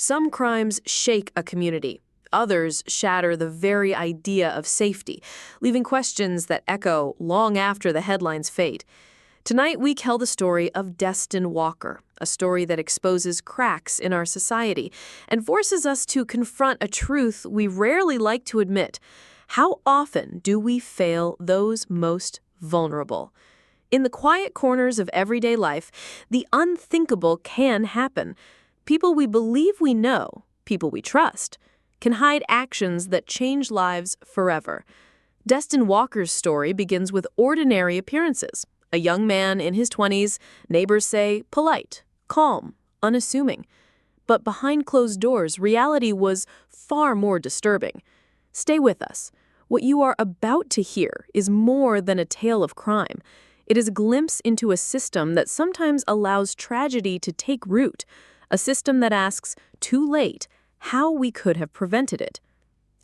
Some crimes shake a community. Others shatter the very idea of safety, leaving questions that echo long after the headlines fade. Tonight, we tell the story of Dustin Walker, a story that exposes cracks in our society and forces us to confront a truth we rarely like to admit. How often do we fail those most vulnerable? In the quiet corners of everyday life, the unthinkable can happen. People we believe we know, people we trust, can hide actions that change lives forever. Dustin Walker's story begins with ordinary appearances. A young man in his 20s, neighbors say polite, calm, unassuming. But behind closed doors, reality was far more disturbing. Stay with us. What you are about to hear is more than a tale of crime. It is a glimpse into a system that sometimes allows tragedy to take root, a system that asks, too late, how we could have prevented it.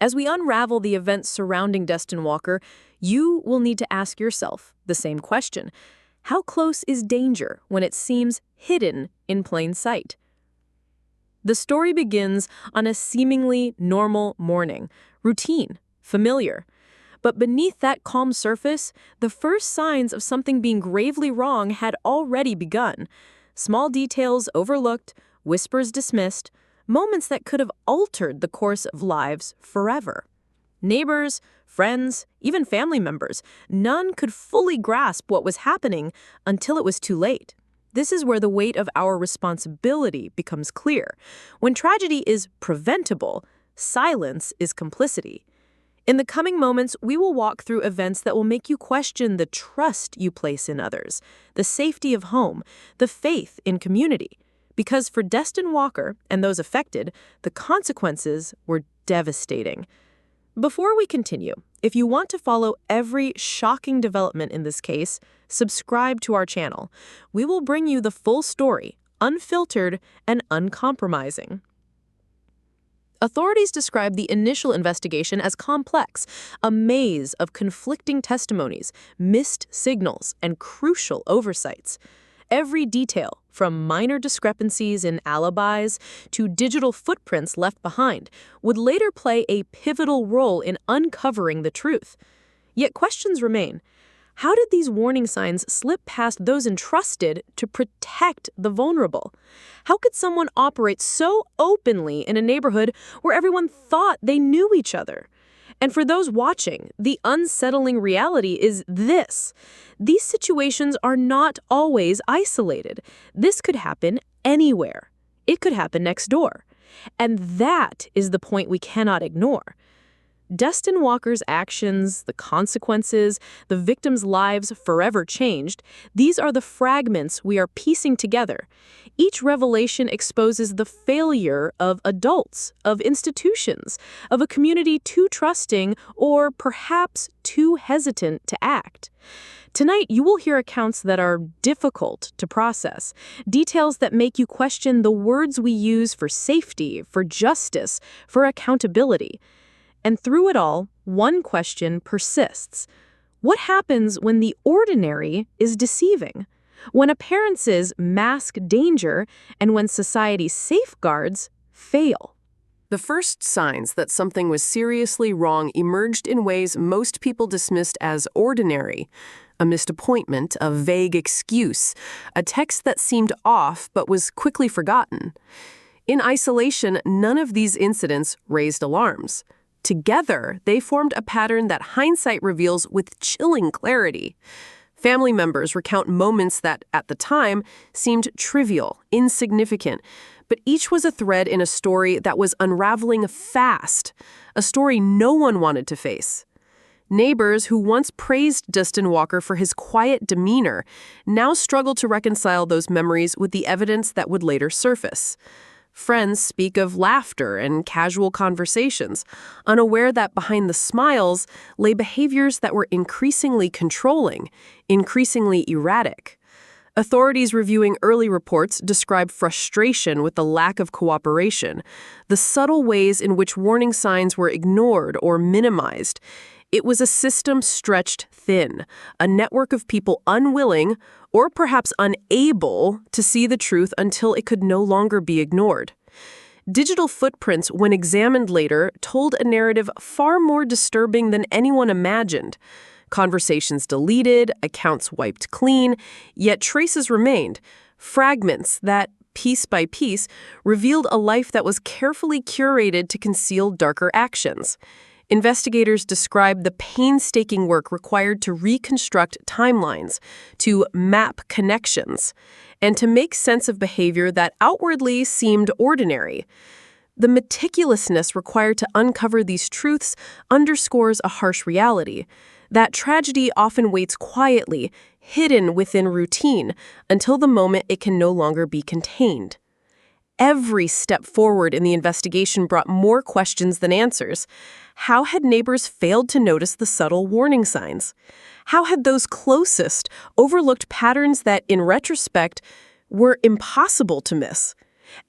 As we unravel the events surrounding Dustin Walker, you will need to ask yourself the same question. How close is danger when it seems hidden in plain sight? The story begins on a seemingly normal morning, routine, familiar. But beneath that calm surface, the first signs of something being gravely wrong had already begun. Small details overlooked, whispers dismissed, moments that could have altered the course of lives forever. Neighbors, friends, even family members, none could fully grasp what was happening until it was too late. This is where the weight of our responsibility becomes clear. When tragedy is preventable, silence is complicity. In the coming moments, we will walk through events that will make you question the trust you place in others, the safety of home, the faith in community. Because for Dustin Walker and those affected, the consequences were devastating. Before we continue, if you want to follow every shocking development in this case, subscribe to our channel. We will bring you the full story, unfiltered and uncompromising. Authorities describe the initial investigation as complex, a maze of conflicting testimonies, missed signals, and crucial oversights. Every detail, from minor discrepancies in alibis to digital footprints left behind, would later play a pivotal role in uncovering the truth. Yet questions remain. How did these warning signs slip past those entrusted to protect the vulnerable? How could someone operate so openly in a neighborhood where everyone thought they knew each other? And for those watching, the unsettling reality is this. These situations are not always isolated. This could happen anywhere. It could happen next door. And that is the point we cannot ignore. Dustin Walker's actions, the consequences, the victims' lives forever changed, these are the fragments we are piecing together. Each revelation exposes the failure of adults, of institutions, of a community too trusting or perhaps too hesitant to act. Tonight, you will hear accounts that are difficult to process, details that make you question the words we use for safety, for justice, for accountability. And through it all, one question persists. What happens when the ordinary is deceiving? When appearances mask danger and when society's safeguards fail? The first signs that something was seriously wrong emerged in ways most people dismissed as ordinary. A missed appointment, a vague excuse, a text that seemed off but was quickly forgotten. In isolation, none of these incidents raised alarms. Together, they formed a pattern that hindsight reveals with chilling clarity. Family members recount moments that, at the time, seemed trivial, insignificant, but each was a thread in a story that was unraveling fast, a story no one wanted to face. Neighbors who once praised Dustin Walker for his quiet demeanor now struggle to reconcile those memories with the evidence that would later surface. Friends speak of laughter and casual conversations, unaware that behind the smiles lay behaviors that were increasingly controlling, increasingly erratic. Authorities reviewing early reports describe frustration with the lack of cooperation, the subtle ways in which warning signs were ignored or minimized. It was a system stretched thin, a network of people unwilling, or perhaps unable, to see the truth until it could no longer be ignored. Digital footprints, when examined later, told a narrative far more disturbing than anyone imagined. Conversations deleted, accounts wiped clean, yet traces remained. Fragments that, piece by piece, revealed a life that was carefully curated to conceal darker actions. Investigators described the painstaking work required to reconstruct timelines, to map connections, and to make sense of behavior that outwardly seemed ordinary. The meticulousness required to uncover these truths underscores a harsh reality. That tragedy often waits quietly, hidden within routine, until the moment it can no longer be contained. Every step forward in the investigation brought more questions than answers. How had neighbors failed to notice the subtle warning signs? How had those closest overlooked patterns that, in retrospect, were impossible to miss?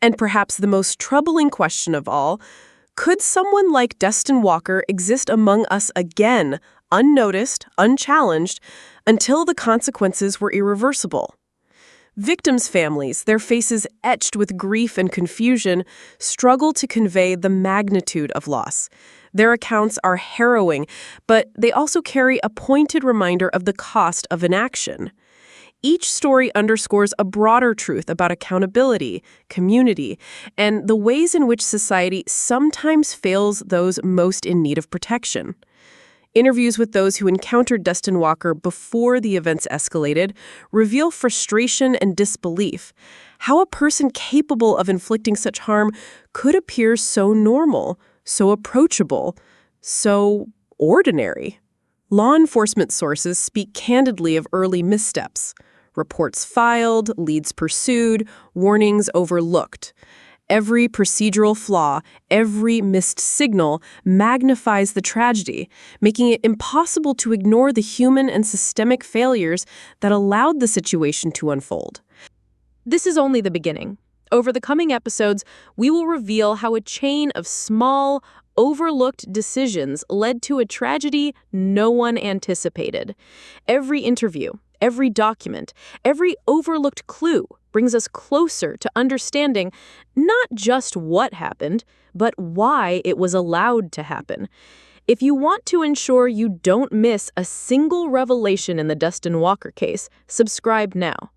And perhaps the most troubling question of all, could someone like Dustin Walker exist among us again, unnoticed, unchallenged, until the consequences were irreversible? Victims' families, their faces etched with grief and confusion, struggle to convey the magnitude of loss. Their accounts are harrowing, but they also carry a pointed reminder of the cost of inaction. Each story underscores a broader truth about accountability, community, and the ways in which society sometimes fails those most in need of protection. Interviews with those who encountered Dustin Walker before the events escalated reveal frustration and disbelief. How a person capable of inflicting such harm could appear so normal, so approachable, so ordinary. Law enforcement sources speak candidly of early missteps. Reports filed, leads pursued, warnings overlooked. Every procedural flaw, every missed signal magnifies the tragedy, making it impossible to ignore the human and systemic failures that allowed the situation to unfold. This is only the beginning. Over the coming episodes, we will reveal how a chain of small, overlooked decisions led to a tragedy no one anticipated. Every interview, every document, every overlooked clue brings us closer to understanding not just what happened, but why it was allowed to happen. If you want to ensure you don't miss a single revelation in the Dustin Walker case, subscribe now.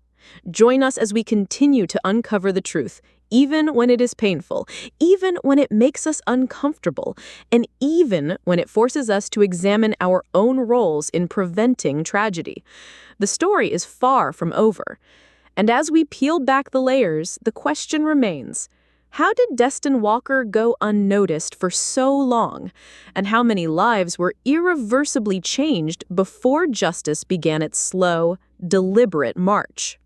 Join us as we continue to uncover the truth, even when it is painful, even when it makes us uncomfortable, and even when it forces us to examine our own roles in preventing tragedy. The story is far from over. And as we peel back the layers, the question remains, how did Dustin Walker go unnoticed for so long? And how many lives were irreversibly changed before justice began its slow, deliberate march?